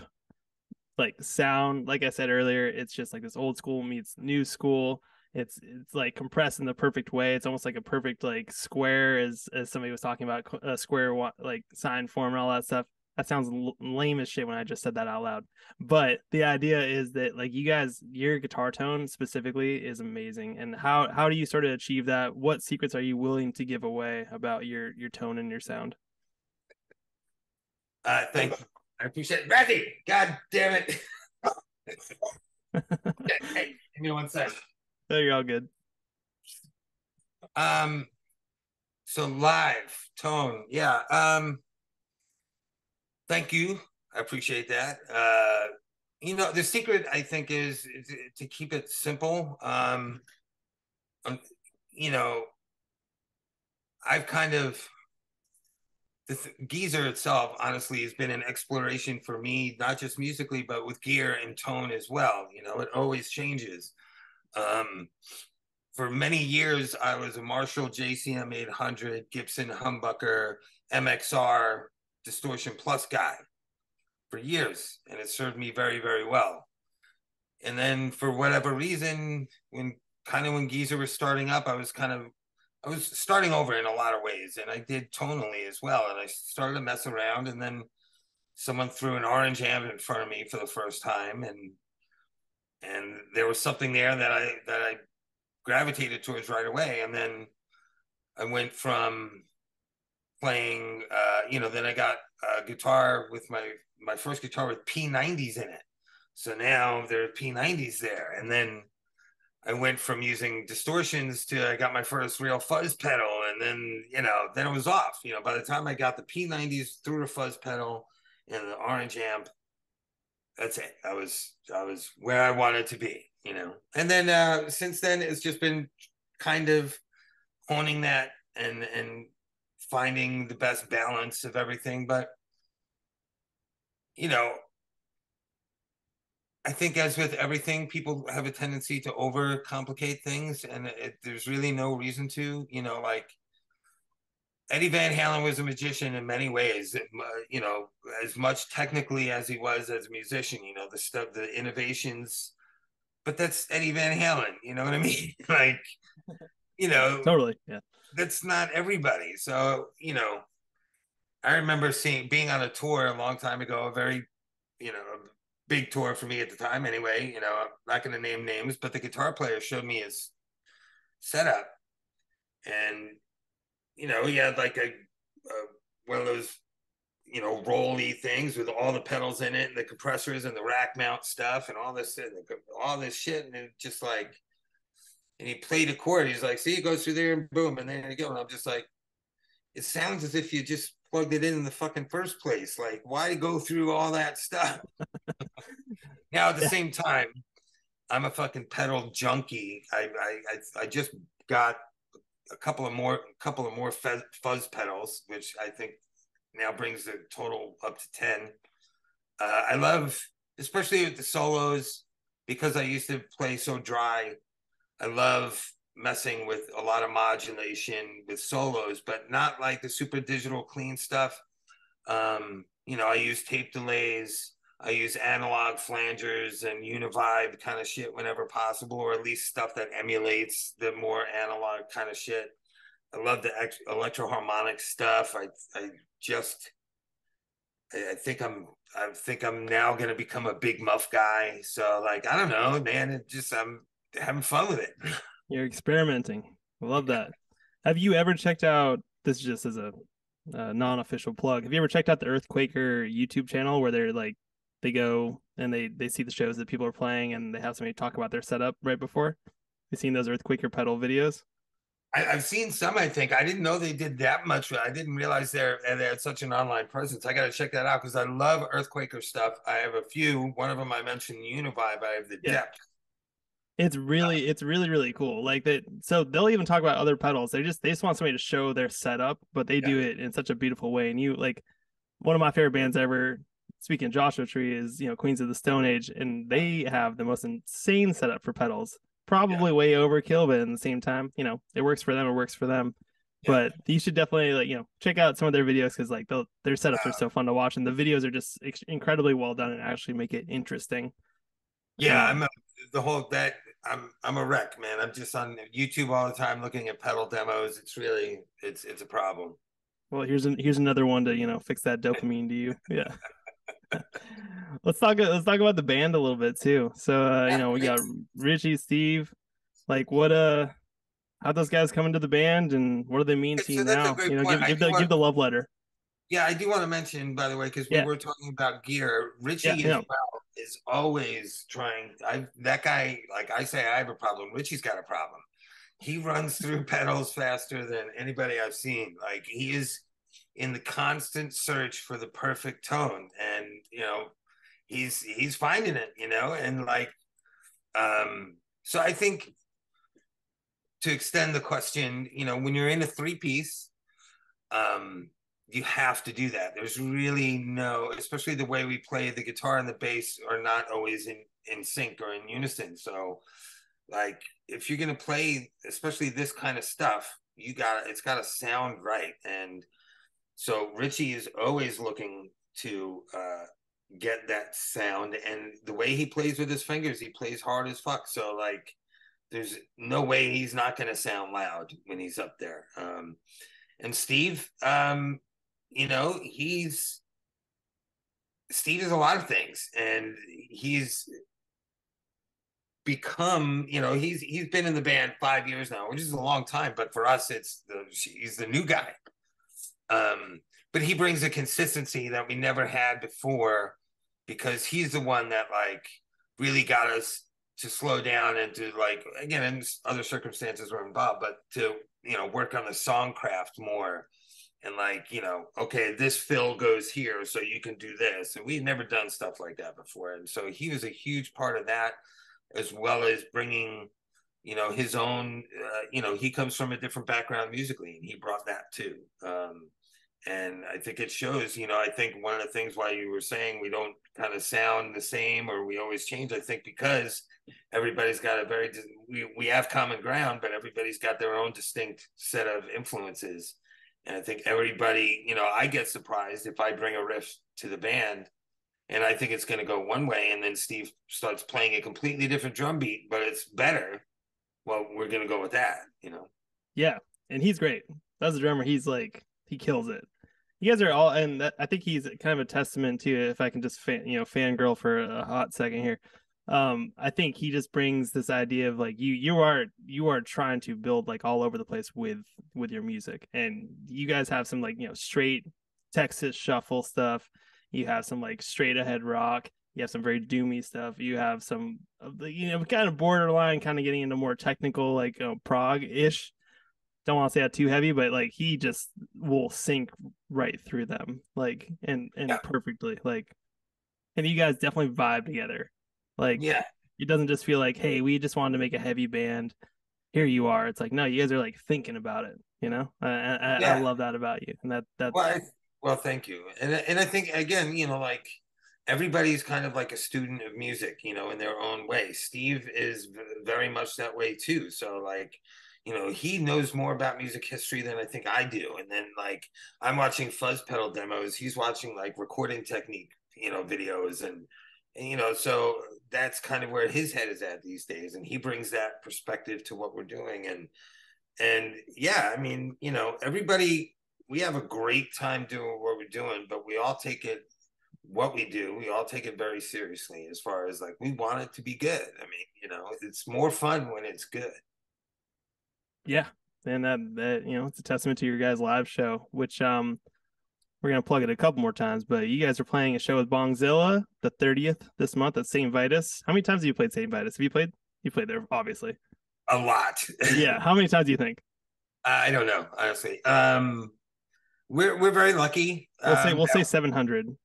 like sound. Like I said earlier, it's just like this old school meets new school. It's like compressed in the perfect way. It's almost like a perfect like square, as somebody was talking about a square like sign form and all that stuff. That sounds lame as shit when I just said that out loud. But the idea is that like you guys, your guitar tone specifically is amazing. And how do you sort of achieve that? What secrets are you willing to give away about your tone and your sound? Thank you. I appreciate it. Rathy, God damn it. Hey, give me 1 second. Oh, you're all good. Um, so live tone, yeah. Thank you. I appreciate that. You know, the secret I think is to keep it simple. You know, I've kind of GEEZER itself, honestly, has been an exploration for me, not just musically, but with gear and tone as well. You know, it always changes. Um, for many years, I was a Marshall JCM 800, Gibson Humbucker, MXR Distortion Plus guy for years, and it served me very, very well. And then for whatever reason, when GEEZER was starting up, I was starting over in a lot of ways, and I did tonally as well. And I started to mess around, and then someone threw an orange amp in front of me for the first time, and there was something there that I gravitated towards right away. And then I went from playing, then I got a guitar with my first guitar with P90s in it. So now there are P90s there, and then I went from using distortions to I got my first real fuzz pedal, and then then it was off. By the time I got the P90s through the fuzz pedal and the orange amp, that's it. I was where I wanted to be. And then since then it's just been kind of honing that and finding the best balance of everything. But I think, as with everything, people have a tendency to overcomplicate things, and there's really no reason to. Like Eddie Van Halen was a magician in many ways. As much technically as he was as a musician. The stuff, the innovations. But that's Eddie Van Halen. You know what I mean? Like you know, Totally. Yeah. that's not everybody. So, I remember being on a tour a long time ago, a very, a big tour for me at the time anyway. I'm not going to name names, but the guitar player showed me his setup, and he had like a one of those rolly things with all the pedals in it and the compressors and the rack mount stuff and all this shit, and it just like, and he played a chord. He's like, see, it goes through there and boom, and there you go. And I'm just like, it sounds as if you just plugged it in the fucking first place. Like, why go through all that stuff? Now, at the same time, I'm a fucking pedal junkie. I just got a couple of more fuzz pedals, which I think now brings the total up to 10. I love, especially with the solos, because I used to play so dry. I love messing with a lot of modulation with solos, but not like the super digital clean stuff. I use tape delays. I use analog flangers and univibe kind of shit whenever possible, or at least stuff that emulates the more analog kind of shit. I love the electro harmonic stuff. I think I'm now going to become a big muff guy. So like, I don't know, man, I'm having fun with it. You're experimenting. I love that. Have you ever checked out, this just as a non-official plug, have you ever checked out the Earthquaker YouTube channel where they go and they see the shows that people are playing and they have somebody talk about their setup right before? You seen those Earthquaker pedal videos? I've seen some. I think I didn't know they did that much. I didn't realize they had such an online presence. I got to check that out because I love Earthquaker stuff. I have a few. One of them I mentioned, Univibe. I have the Depth. It's really cool. Like that. So they'll even talk about other pedals. They just want somebody to show their setup, but they do it in such a beautiful way. And one of my favorite bands ever, speaking of Joshua Tree, is Queens of the Stone Age, and they have the most insane setup for pedals. Probably way overkill, but at the same time, it works for them. It works for them. Yeah. But you should definitely check out some of their videos because their setups are so fun to watch, and the videos are just incredibly well done and actually make it interesting. Yeah, I'm a wreck, man. I'm just on YouTube all the time looking at pedal demos. It's a problem. Well, here's another one to fix that dopamine to you. Yeah. Let's talk about the band a little bit too. So we got Richie, Steve. Like how'd those guys come into the band and what do they mean to you now? Give the love letter. Yeah, I do want to mention, by the way, because we were talking about gear. Richie as well is always trying. That guy, like I say, I have a problem. Richie's got a problem. He runs through pedals faster than anybody I've seen. Like he is in the constant search for the perfect tone, and he's finding it. And like, so I think to extend the question, when you're in a 3-piece, you have to do that. There's really especially the way we play, the guitar and the bass are not always in sync or in unison. So like if you're going to play, especially this kind of stuff, it's got to sound right. And so Richie is always looking to get that sound, and the way he plays with his fingers, he plays hard as fuck. So like there's no way he's not going to sound loud when he's up there. And Steve, Steve is a lot of things, and he's become, he's been in the band 5 years now, which is a long time, but for us, he's the new guy. But he brings a consistency that we never had before, because he's the one that like really got us to slow down and to like, again, and other circumstances were involved, but to, work on the songcraft more. And like, okay, this fill goes here, so you can do this. And we'd never done stuff like that before. And so he was a huge part of that, as well as bringing, his own, he comes from a different background musically, and he brought that too. And I think it shows, I think one of the things why you were saying we don't kind of sound the same or we always change, I think because everybody's got we have common ground, but everybody's got their own distinct set of influences. And I think everybody, I get surprised if I bring a riff to the band and I think it's going to go one way, and then Steve starts playing a completely different drum beat, but it's better. Well, we're going to go with that, Yeah, and he's great. That's a drummer. He's like he kills it. You guys are all, and I think he's kind of a testament to, if I can just fangirl for a hot second here. I think he just brings this idea of like you are trying to build like all over the place with your music, and you guys have some like straight Texas shuffle stuff. You have some like straight ahead rock. You have some very doomy stuff. You have some of the kind of borderline, kind of getting into more technical like prog ish. Don't want to say that too heavy, but like he just will sink right through them, like and Yeah. perfectly, like, and you guys definitely vibe together. Like Yeah. it doesn't just feel like, hey, we just wanted to make a heavy band. Here you are. It's like, no, you guys are like thinking about it. I Yeah. love that about you, and Well, that's well, thank you. And I think again, like everybody's kind of like a student of music, in their own way. Steve is very much that way too. So like, he knows more about music history than I think I do. And then like I'm watching fuzz pedal demos, he's watching like recording technique, videos and so that's kind of where his head is at these days. And he brings that perspective to what we're doing. And yeah, I mean, everybody, we have a great time doing what we're doing, but we all take it, what we do, we all take it very seriously as far as like, we want it to be good. I mean, it's more fun when it's good. yeah, and that it's a testament to your guys' live show, which we're gonna plug it a couple more times, but you guys are playing a show with Bongzilla the 30th this month at Saint Vitus. How many times have you played Saint Vitus? Have you played? You played there, obviously. A lot. Yeah. How many times do you think? I don't know, honestly. We're very lucky. We'll say 700.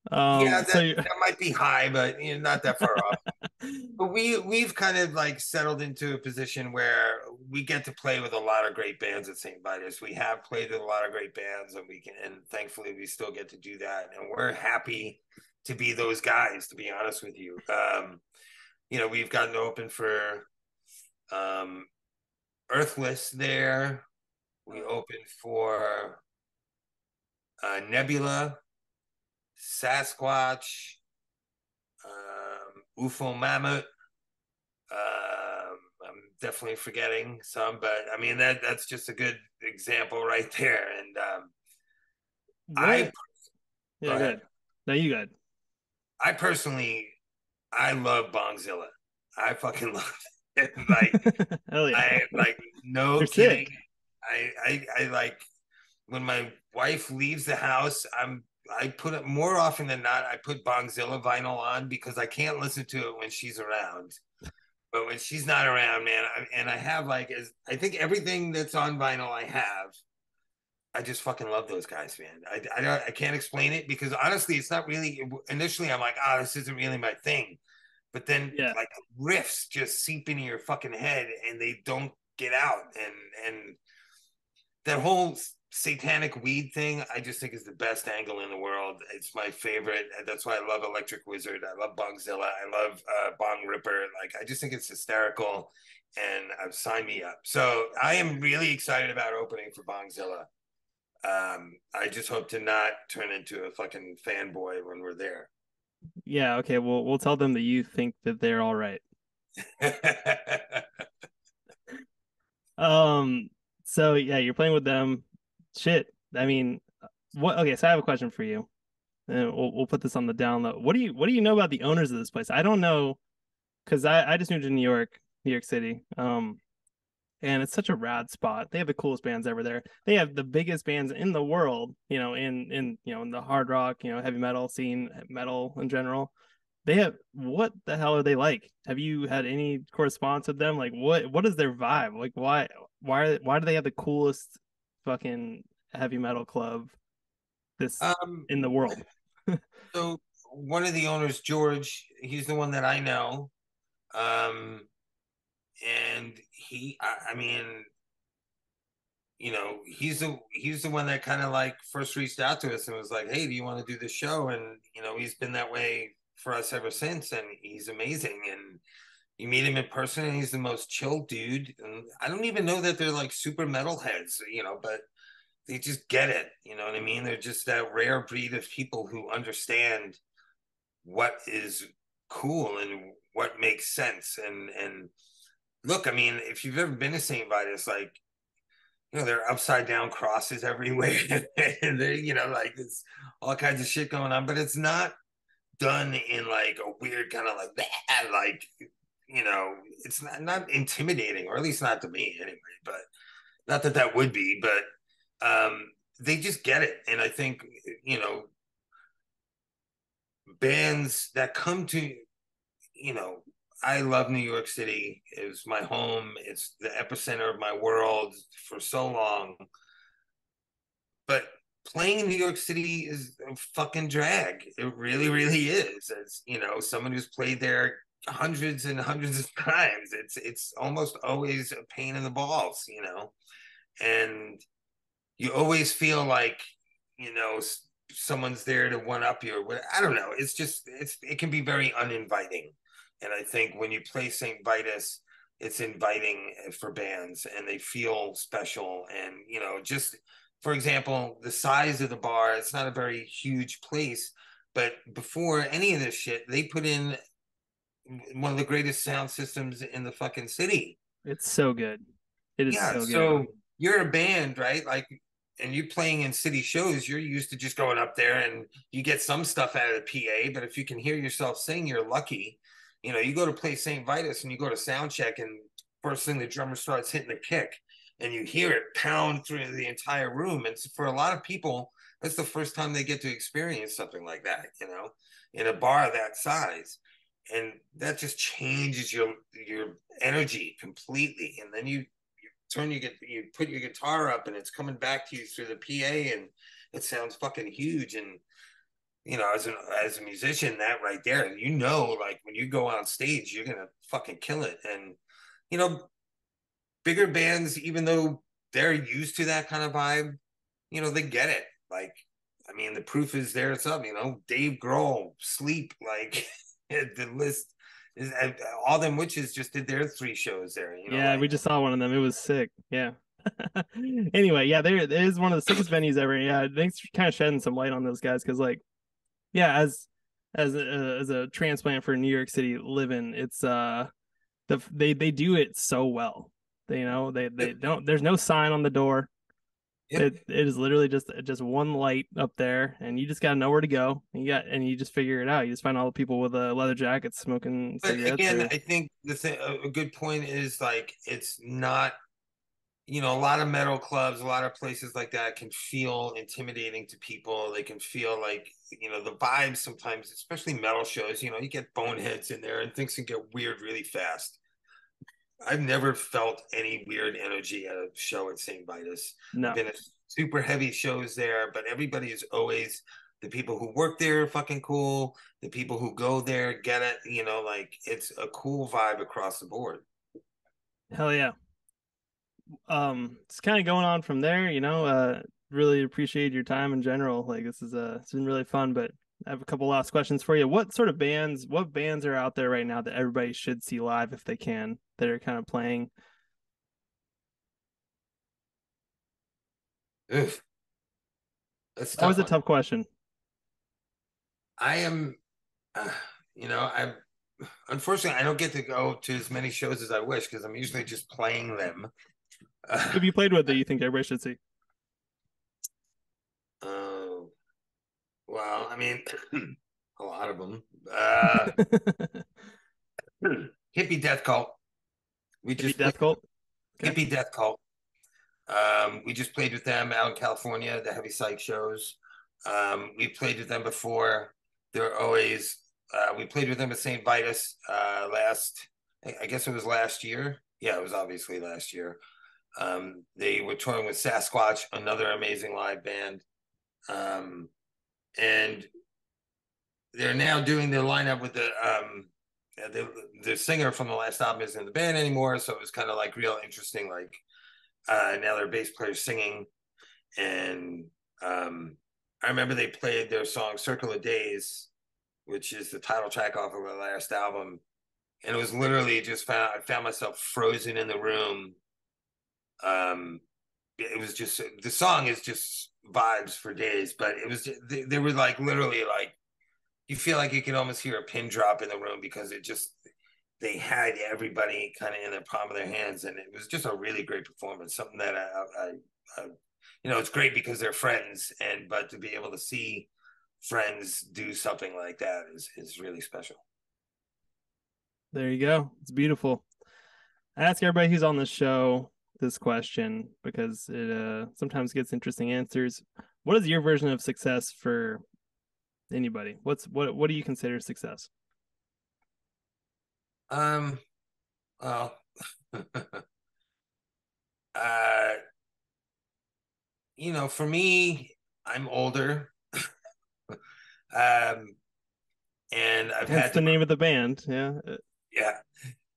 Yeah, So that might be high, but not that far off. But we've kind of like settled into a position where we get to play with a lot of great bands at St. Vitus. We have played with a lot of great bands, and thankfully we still get to do that. And we're happy to be those guys, to be honest with you. We've gotten open for Earthless there. We opened for Nebula, Sasquatch, UFO Mammoth. I'm definitely forgetting some, but I mean that's just a good example right there. And I yeah, go ahead. good. No, you good. I personally, I love Bongzilla. I fucking love it. Like Hell yeah, I like no they're kidding. sick. I like when my wife leaves the house, I put it more often than not. I put Bongzilla vinyl on because I can't listen to it when she's around. But when she's not around, man, and I have like, I think everything that's on vinyl I have. I just fucking love those guys, man. I can't explain it because honestly, it's not really. Initially, I'm like, this isn't really my thing. But then, Yeah, like riffs just seep into your fucking head, and they don't get out. And that whole satanic weed thing, I just think is the best angle in the world. It's my favorite. That's why I love Electric Wizard. I love Bongzilla. I love Bong Ripper. Like, I just think it's hysterical, and sign me up. So I am really excited about opening for Bongzilla. I just hope to not turn into a fucking fanboy when we're there. yeah. Okay, we'll tell them that you think that they're all right. So yeah, you're playing with them. Shit. I mean, what? Okay, so I have a question for you. And we'll put this on the down low. What do you know about the owners of this place? I don't know because I just moved to New York City. And it's such a rad spot. They have the coolest bands ever there. They have the biggest bands in the world, in the hard rock, heavy metal scene, metal in general. They have, what the hell are they like? Have you had any correspondence with them? Like what is their vibe? Like why do they have the coolest fucking heavy metal club this in the world? So one of the owners, George, he's the one that I know. And I mean, he's the one that kind of like first reached out to us and was like, hey, do you want to do this show? And he's been that way for us ever since, and he's amazing. And you meet him in person and he's the most chill dude. And I don't even know that they're like super metalheads, but they just get it. You know what I mean? They're just that rare breed of people who understand what is cool and what makes sense. And look, I mean, if you've ever been to St. Vitus, like there are upside down crosses everywhere, and there, like it's all kinds of shit going on, but it's not done in like a weird kind of like that, like it's not intimidating, or at least not to me anyway. But not that that would be, but they just get it, and I think bands that come to I love New York City. It was my home. It's the epicenter of my world for so long. But playing in New York City is a fucking drag. It really, really is. As someone who's played there hundreds and hundreds of times, it's almost always a pain in the balls, and you always feel like someone's there to one up you. Or I don't know. It can be very uninviting. And I think when you play Saint Vitus, it's inviting for bands, and they feel special. And just for example, the size of the bar, it's not a very huge place, but before any of this shit, they put in one of the greatest sound systems in the fucking city. It's so good. It is Yeah, so good. so you're a band, right? Like, and you're playing in city shows, you're used to just going up there and you get some stuff out of the PA, but if you can hear yourself sing, you're lucky. You go to play St. Vitus and you go to sound check, and first thing the drummer starts hitting the kick, and you hear it pound through the entire room. And for a lot of people, that's the first time they get to experience something like that, in a bar that size. And that just changes your energy completely. And then you put your guitar up, and it's coming back to you through the PA, and it sounds fucking huge. And as a musician, that right there, like when you go on stage, you're gonna fucking kill it. And bigger bands, even though they're used to that kind of vibe, they get it. Like, I mean, the proof is there. It's up. Dave Grohl, Sleep, like the list is. All Them Witches just did their 3 shows there. Yeah, we just saw one of them. It was sick. Yeah. Anyway, yeah, there it is, one of the sickest venues ever. Yeah, thanks for kind of shedding some light on those guys, because like, yeah, as a transplant for New York City living, it's they do it so well. They don't. There's no sign on the door. Yep. It is literally just one light up there, and you just gotta know where to go. And you just figure it out. You just find all the people with leather jackets smoking cigarettes. But again, I think a good point is like, it's not. A lot of metal clubs, a lot of places like that can feel intimidating to people. They can feel like, the vibes sometimes, especially metal shows, you get boneheads in there and things can get weird really fast. I've never felt any weird energy at a show at St. Vitus. No. Been a super heavy shows there, but everybody is always, the people who work there are fucking cool. The people who go there get it, like it's a cool vibe across the board. Hell yeah. It's kind of going on from there, really appreciate your time in general. Like, this is it's been really fun, but I have a couple last questions for you. What bands are out there right now that everybody should see live if they can, that are kind of playing? Oof. That's always a tough question. I am, unfortunately, I don't get to go to as many shows as I wish, because I'm usually just playing them. Have you played with that you think everybody should see? Well, I mean, a lot of them. Hippie Death Cult. Hippie Death Cult? Okay. Hippie Death Cult. We just played with them out in California, the Heavy Psych shows. We played with them before. They're always, we played with them at Saint Vitus I guess it was last year. Yeah, it was obviously last year. They were touring with Sasquatch, another amazing live band. And they're now doing their lineup with the singer from the last album isn't in the band anymore. So it was kind of like real interesting, like now their bass player's singing. And I remember they played their song Circle of Days, which is the title track off of their last album. And it was literally just I found myself frozen in the room. It was just, the song is just vibes for days, but it was, they were like literally like, you feel like you can almost hear a pin drop in the room, because they had everybody kind of in the palm of their hands, and it was just a really great performance. Something that I it's great because they're friends, but to be able to see friends do something like that is really special. There you go. It's beautiful. I ask everybody who's on the show this question because it sometimes gets interesting answers. What is your version of success for anybody? What do you consider success? Well, uh, for me, I'm older. And I've Hence had to, the name of the band. Yeah. yeah,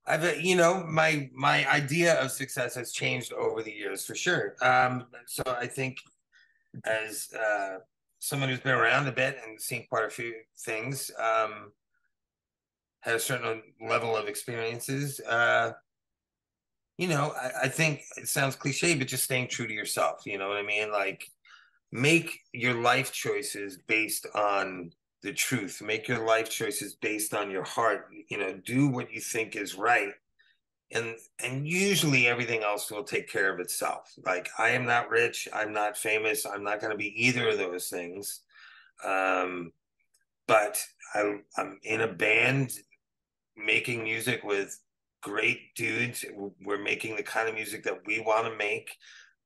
my idea of success has changed over the years for sure. So I think as someone who's been around a bit and seen quite a few things, had a certain level of experiences. I think it sounds cliche, but just staying true to yourself. You know what I mean? Like, make your life choices based on the truth. Make your life choices based on your heart. Do what you think is right, and usually everything else will take care of itself. Like, I am not rich, I'm not famous, I'm not going to be either of those things. But I'm in a band making music with great dudes. We're making the kind of music that we want to make,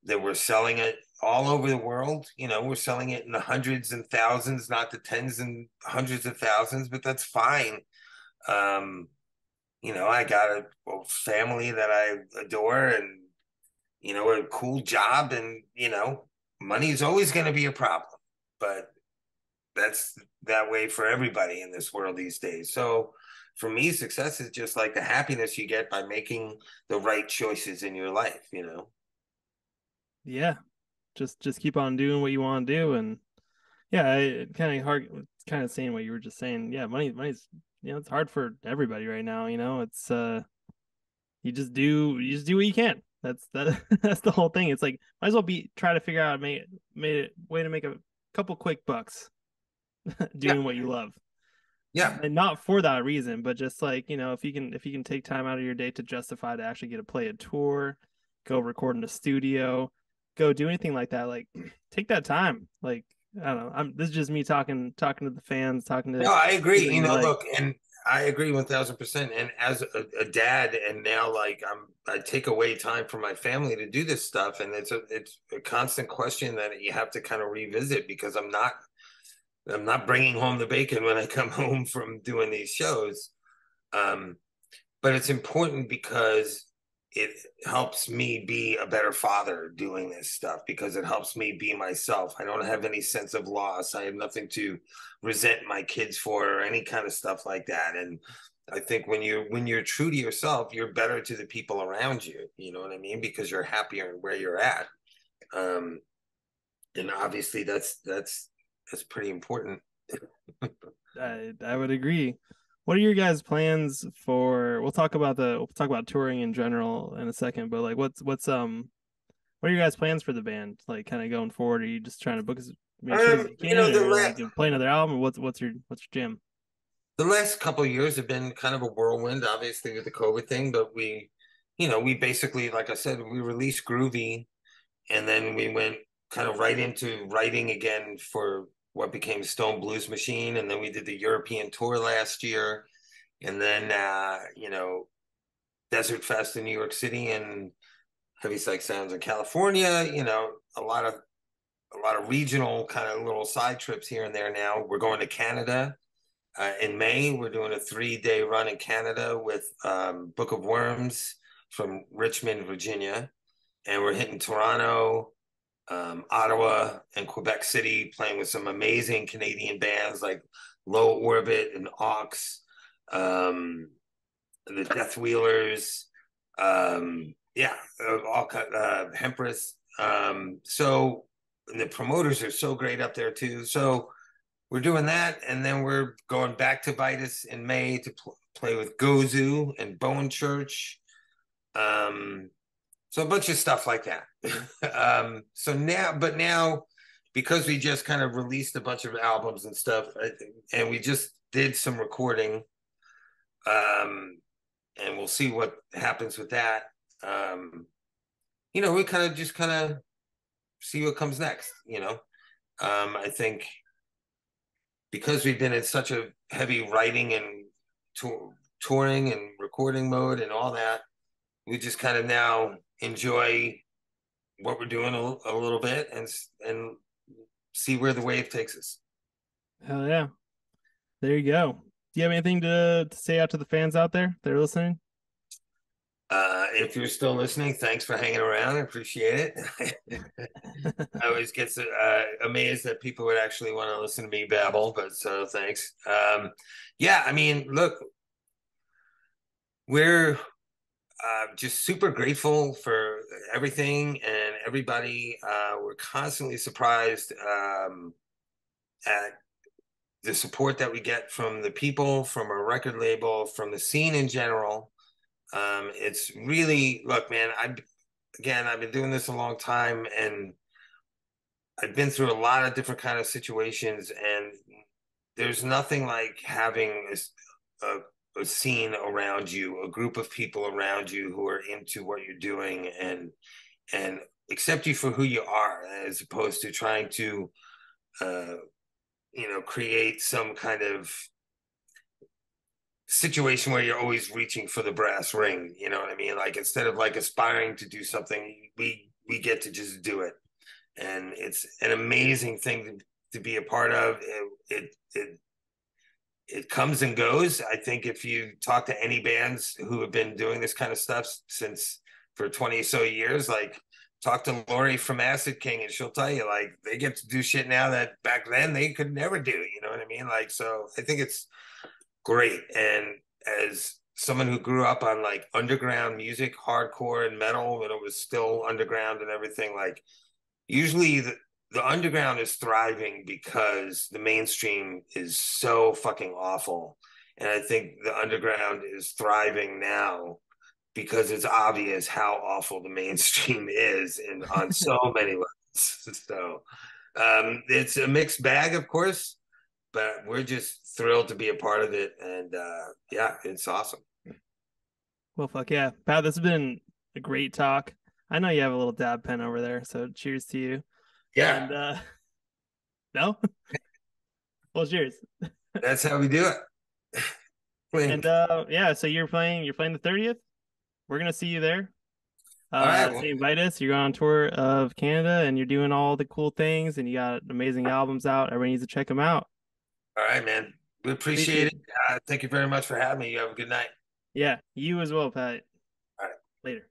that we're selling it all over the world. We're selling it in the hundreds and thousands, not the tens and hundreds of thousands, but that's fine. I got a family that I adore, and a cool job, and money is always going to be a problem, but that's that way for everybody in this world these days. So for me, success is just like the happiness you get by making the right choices in your life. Yeah. Just keep on doing what you want to do, and yeah, it kind of hard. It's kind of saying what you were just saying. Yeah, money's it's hard for everybody right now. It's you just do what you can. That's the whole thing. It's like, might as well try to figure out made it way to make a couple quick bucks Yeah. doing what you love. Yeah. And not for that reason, but just like, if you can take time out of your day to justify to actually get to play a tour, go record in a studio, go do anything like that, like, take that time. Like, I don't know. This is just me talking to the fans, talking to No, I agree. people you like. Look, and I agree 1000%. And as a dad, and now, like, I take away time from my family to do this stuff, and it's a constant question that you have to kind of revisit, because I'm not bringing home the bacon when I come home from doing these shows. But it's important because it helps me be a better father doing this stuff, because it helps me be myself. I don't have any sense of loss. I have nothing to resent my kids for, or any kind of stuff like that. And I think when you're true to yourself, you're better to the people around you. You know what I mean? Because you're happier in where you're at. And obviously that's pretty important. I would agree. What are your guys' plans for? We'll talk about touring in general in a second, but like, what are your guys' plans for the band? Like, kind of going forward? Are you just trying to book as many shows as you can, or like play another album? What's your jam? The last couple of years have been kind of a whirlwind, obviously, with the COVID thing, but we basically, like I said, we released Groovy, and then we went kind of right into writing again for what became Stone Blues Machine. And then we did the European tour last year. And then, Desert Fest in New York City, and Heavy Psych Sounds in California, a lot of regional kind of little side trips here and there. Now we're going to Canada in May. We're doing a 3-day run in Canada with Book of Worms from Richmond, Virginia. And we're hitting Toronto, Ottawa, and Quebec City, playing with some amazing Canadian bands like Low Orbit and Ox, the Death Wheelers, all Hempress. So the promoters are so great up there too. So we're doing that, and then we're going back to Vitus in May to play with Gozu and Bone Church. So a bunch of stuff like that. But now, because we just kind of released a bunch of albums and stuff, and we just did some recording, and we'll see what happens with that. You know, we kind of see what comes next. You know, I think because we've been in such a heavy writing and touring and recording mode and all that, we just kind of now enjoy what we're doing a little bit and see where the wave takes us. Hell yeah. There you go. Do you have anything to say out to the fans out there that are listening? If you're still listening, thanks for hanging around. I appreciate it. I always get amazed that people would actually want to listen to me babble, but so thanks. Yeah, I mean, look, we're just super grateful for everything and everybody. We're constantly surprised at the support that we get from the people, from our record label, from the scene in general. It's really, look, man, I've been doing this a long time, and I've been through a lot of different kind of situations, and there's nothing like having a scene around you, a group of people around you who are into what you're doing and accept you for who you are, as opposed to trying to you know, create some kind of situation where you're always reaching for the brass ring. You know what I mean? Like, instead of like aspiring to do something, we get to just do it, and it's an amazing thing to be a part of. It comes and goes. I think if you talk to any bands who have been doing this kind of stuff since for 20 or so years, like talk to Lori from Acid King and she'll tell you, like, they get to do shit now that back then they could never do. You know what I mean? Like, so I think it's great. And as someone who grew up on like underground music, hardcore and metal, when it was still underground and everything, like, usually the underground is thriving because the mainstream is so fucking awful. And I think the underground is thriving now because it's obvious how awful the mainstream is and on so many levels. So it's a mixed bag, of course, but we're just thrilled to be a part of it. And yeah, it's awesome. Well, fuck yeah. Pat, this has been a great talk. I know you have a little dab pen over there, so cheers to you. Yeah. And no? Well, cheers. That's how we do it. And yeah, so you're playing the 30th? We're gonna see you there. All right. Well, Saint Vitus, you're on tour of Canada and you're doing all the cool things and you got amazing albums out. Everybody needs to check them out. all right, man. We appreciate it. Thank you very much for having me. You have a good night. Yeah, you as well, Pat. All right. Later.